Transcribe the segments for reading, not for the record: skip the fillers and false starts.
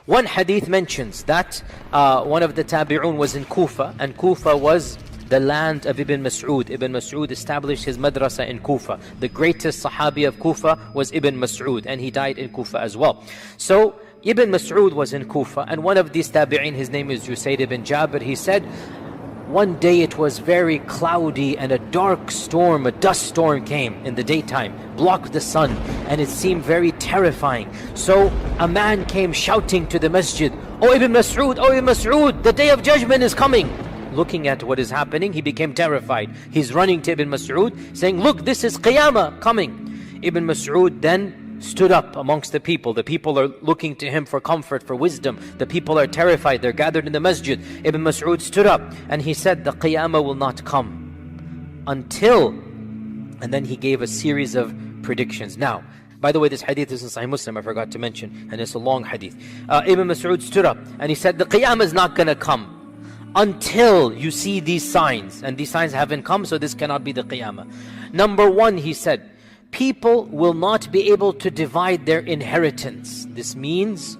One hadith mentions that one of the tabi'un was in Kufa, and Kufa was the land of Ibn Mas'ud. Ibn Mas'ud established his madrasa in Kufa. The greatest sahabi of Kufa was Ibn Mas'ud, and he died in Kufa as well. So Ibn Mas'ud was in Kufa, and one of these tabi'in, his name is Usayd ibn Jabir, he said, one day it was very cloudy and a dark storm, a dust storm came in the daytime, blocked the sun, and it seemed very terrifying. So a man came shouting to the masjid, "Oh Ibn Mas'ud, oh Ibn Mas'ud, the day of judgment is coming." Looking at what is happening, he became terrified. He's running to Ibn Mas'ud, saying, "Look, this is Qiyamah coming." Ibn Mas'ud then stood up amongst the people. The people are looking to him for comfort, for wisdom. The people are terrified. They're gathered in the masjid. Ibn Mas'ud stood up and he said, "The Qiyamah will not come until..." And then he gave a series of predictions. Now, by the way, this hadith is in Sahih Muslim, I forgot to mention, and it's a long hadith. Ibn Mas'ud stood up and he said, "The Qiyamah is not going to come until you see these signs." And these signs haven't come, so this cannot be the Qiyamah. Number one, he said, people will not be able to divide their inheritance. This means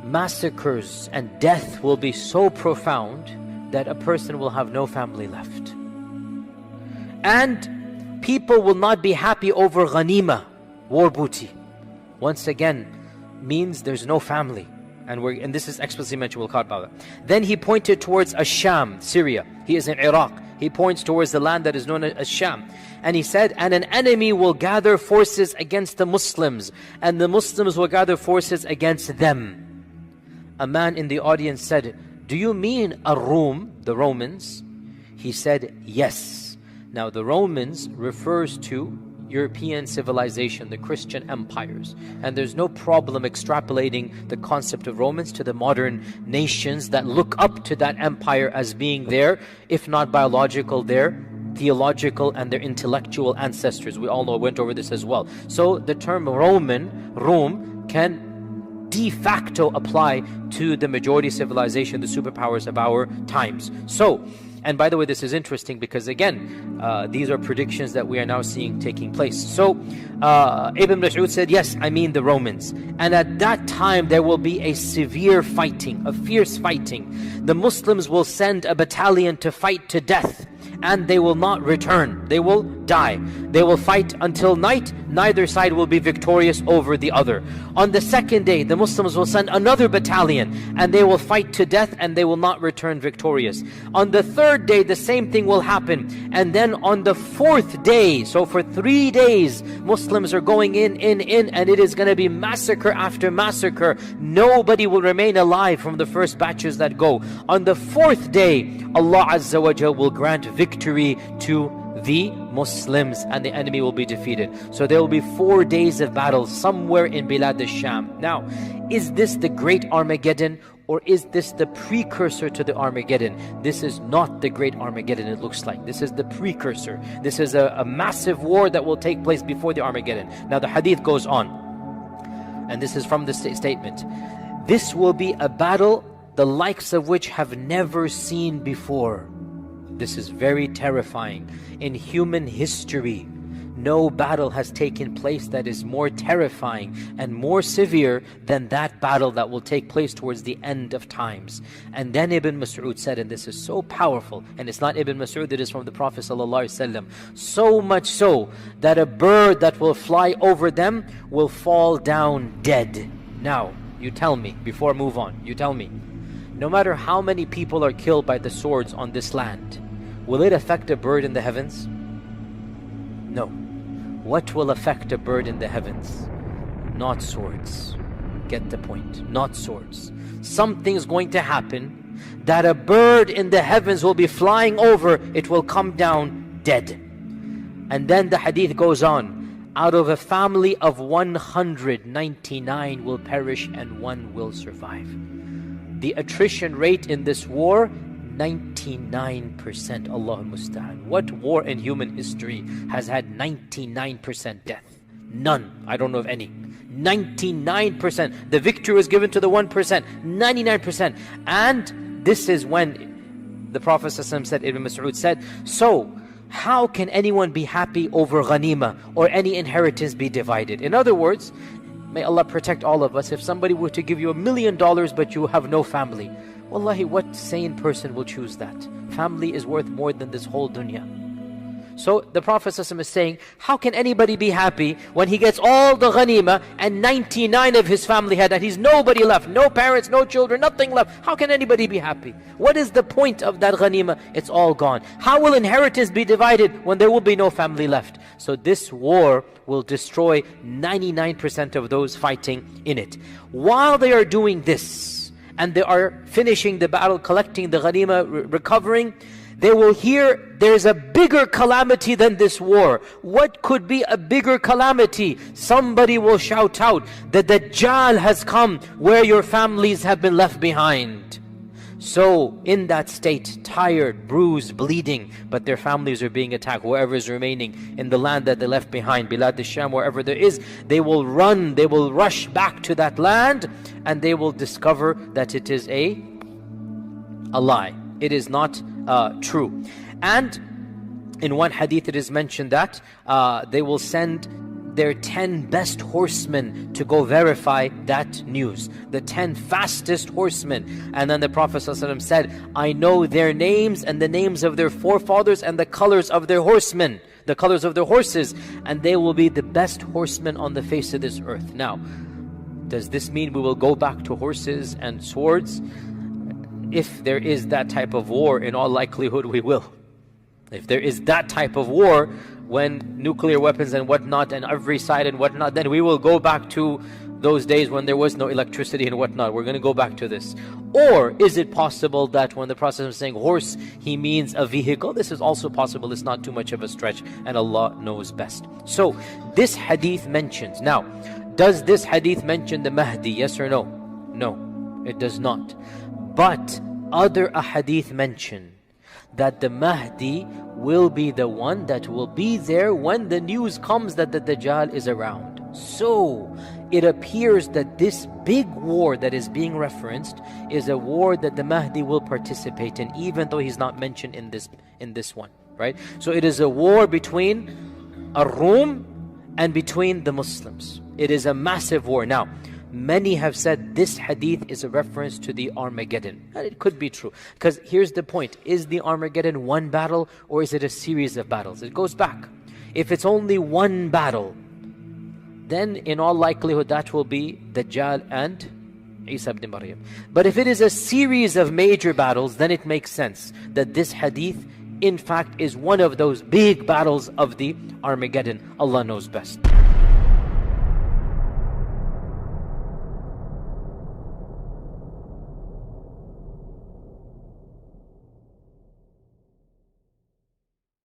massacres and death will be so profound that a person will have no family left. And people will not be happy over ghanima, war booty. Once again, means there's no family. And this is explicitly mentioned, we'll talk about that. Then he pointed towards Asham, Syria. He is in Iraq. He points towards the land that is known as Sham. And he said, and an enemy will gather forces against the Muslims, and the Muslims will gather forces against them. A man in the audience said, "Do you mean Ar-Rum, the Romans?" He said, "Yes." Now the Romans refers to European civilization, the Christian empires. And there's no problem extrapolating the concept of Romans to the modern nations that look up to that empire as being their, if not biological, their theological and their intellectual ancestors. We all know, went over this as well. So the term Roman, Rome, can de facto apply to the majority civilization, the superpowers of our times. So, and by the way, this is interesting because again, these are predictions that we are now seeing taking place. So Ibn Mas'ud said, "Yes, I mean the Romans. And at that time there will be a severe fighting, a fierce fighting. The Muslims will send a battalion to fight to death, and they will not return. They will die. They will fight until night. Neither side will be victorious over the other. On the second day, the Muslims will send another battalion, and they will fight to death, and they will not return victorious. On the third day, the same thing will happen. And then on the fourth day, so for 3 days, Muslims are going in, and it is going to be massacre after massacre. Nobody will remain alive from the first batches that go. On the fourth day, Allah Azza wa Jal will grant victory to the Muslims, and the enemy will be defeated. So there will be 4 days of battle somewhere in Bilad al-Sham. Now, is this the great Armageddon, or is this the precursor to the Armageddon? This is not the great Armageddon, it looks like. This is the precursor. This is a massive war that will take place before the Armageddon. Now the hadith goes on, and this is from the statement. This will be a battle the likes of which have never seen before. This is very terrifying. In human history, no battle has taken place that is more terrifying and more severe than that battle that will take place towards the end of times. And then Ibn Mas'ud said, and this is so powerful, and it's not Ibn Mas'ud, it is from the Prophet ﷺ, so much so that a bird that will fly over them will fall down dead. Now, you tell me, before I move on, you tell me, no matter how many people are killed by the swords on this land, will it affect a bird in the heavens? No. What will affect a bird in the heavens? Not swords. Get the point. Not swords. Something's going to happen that a bird in the heavens will be flying over, it will come down dead. And then the hadith goes on, out of a family of 199 will perish and 1 will survive. The attrition rate in this war, 99%. Allah musta'an. What war in human history has had 99% death? None. I don't know of any. 99%. The victory was given to the 1%. 99%. And this is when the Prophet ﷺ said, Ibn Mas'ud said, so how can anyone be happy over ghanima or any inheritance be divided? In other words, may Allah protect all of us, if somebody were to give you $1 million but you have no family, wallahi, what sane person will choose that? Family is worth more than this whole dunya. So the Prophet ﷺ is saying, how can anybody be happy when he gets all the ghanima and 99 of his family had that? He's nobody left, no parents, no children, nothing left. How can anybody be happy? What is the point of that ghanima? It's all gone. How will inheritance be divided when there will be no family left? So this war will destroy 99% of those fighting in it. While they are doing this, and they are finishing the battle, collecting the ghanima, recovering, they will hear there's a bigger calamity than this war. What could be a bigger calamity? Somebody will shout out, the Dajjal has come where your families have been left behind. So in that state, tired, bruised, bleeding, but their families are being attacked, whoever is remaining in the land that they left behind, Bilad al-Sham, wherever there is, they will run, they will rush back to that land, and they will discover that it is a lie. It is not true. And in one hadith it is mentioned that they will send their 10 best horsemen to go verify that news. The 10 fastest horsemen. And then the Prophet ﷺ said, I know their names and the names of their forefathers and the colors of their horsemen, the colors of their horses, and they will be the best horsemen on the face of this earth. Now, does this mean we will go back to horses and swords? If there is that type of war, in all likelihood we will. If there is that type of war, when nuclear weapons and whatnot and every side and whatnot, then we will go back to those days when there was no electricity and whatnot. We're going to go back to this. Or is it possible that when the Prophet is saying horse, he means a vehicle? This is also possible. It's not too much of a stretch, and Allah knows best. So this hadith mentions, now does this hadith mention the Mahdi? Yes or no? No, it does not. But other ahadith mention that the Mahdi will be the one that will be there when the news comes that the Dajjal is around. So it appears that this big war that is being referenced is a war that the Mahdi will participate in, even though he's not mentioned in this one, right? So it is a war between Ar-Rum and between the Muslims. It is a massive war. Now, many have said this hadith is a reference to the Armageddon. And it could be true. Because here's the point. Is the Armageddon one battle, or is it a series of battles? It goes back. If it's only one battle, then in all likelihood that will be Dajjal and Isa ibn Maryam. But if it is a series of major battles, then it makes sense that this hadith in fact is one of those big battles of the Armageddon. Allah knows best.